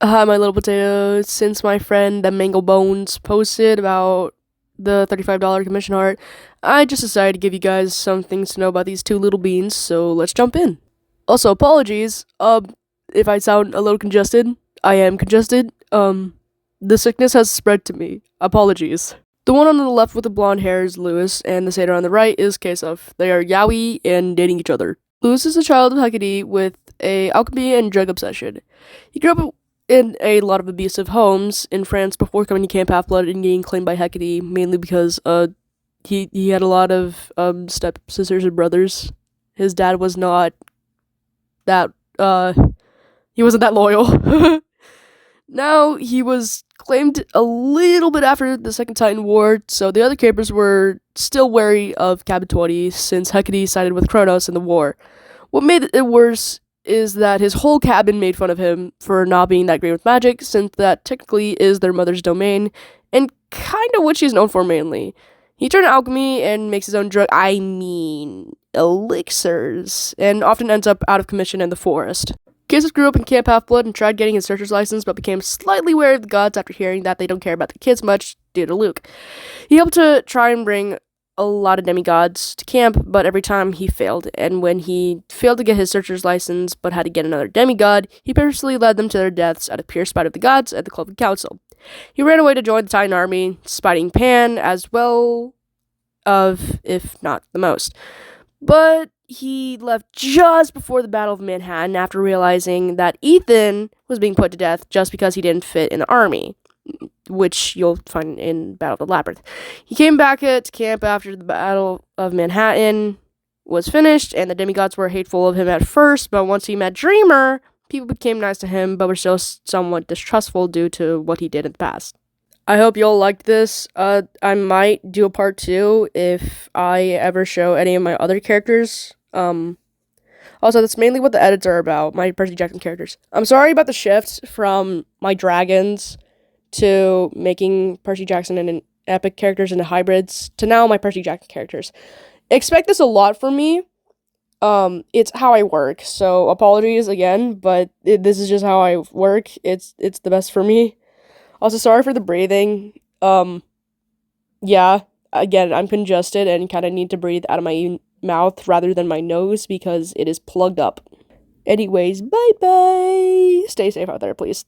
Hi, my little potatoes. Since my friend the Mango Bones posted about the $35 commission art, I just decided to give you guys some things to know about these two little beans, so let's jump in. Also, apologies, if I sound a little congested. I am congested. The sickness has spread to me. Apologies. The one on the left with the blonde hair is Lewis, and the satyr on the right is Caseph. They are yaoi and dating each other. Lewis is a child of Hecate with a alchemy and drug obsession. He grew up in a lot of abusive homes in France before coming to Camp Half-Blood and getting claimed by Hecate, mainly because he had a lot of stepsisters and brothers. His dad was not that he wasn't that loyal. Now he was claimed a little bit after the Second Titan War, so the other campers were still wary of Cabin 20 since Hecate sided with Kronos in the war. What made it worse is that his whole cabin made fun of him for not being that great with magic, since that technically is their mother's domain, and kind of what she's known for mainly. He turned to alchemy and makes his own elixirs, and often ends up out of commission in the forest. Caseph grew up in Camp Half-Blood and tried getting his searcher's license, but became slightly wary of the gods after hearing that they don't care about the kids much due to Luke. He helped to try and bring a lot of demigods to camp, but every time he failed, and when he failed to get his searcher's license but had to get another demigod, he purposely led them to their deaths out of pure spite of the gods and the Cloven Council. He ran away to join the Titan army, spiting Pan as well of, if not the most. But he left just before the Battle of Manhattan after realizing that Ethan was being put to death just because he didn't fit in the army, which you'll find in Battle of the Labyrinth. He came back to camp after the Battle of Manhattan was finished, and the demigods were hateful of him at first, but once he met Dreamer, people became nice to him, but were still somewhat distrustful due to what he did in the past. I hope y'all liked this. I might do a part 2 if I ever show any of my other characters. Also, that's mainly what the edits are about, my Percy Jackson characters. I'm sorry about the shift from my dragons to making Percy Jackson and epic characters into hybrids to now my Percy Jackson characters. Expect this a lot from me. It's how I work, so apologies again, but this is just how I work. It's the best for me. Also, sorry for the breathing. Yeah, again, I'm congested and kind of need to breathe out of my mouth rather than my nose because it is plugged up. Anyways, bye-bye. Stay safe out there, please.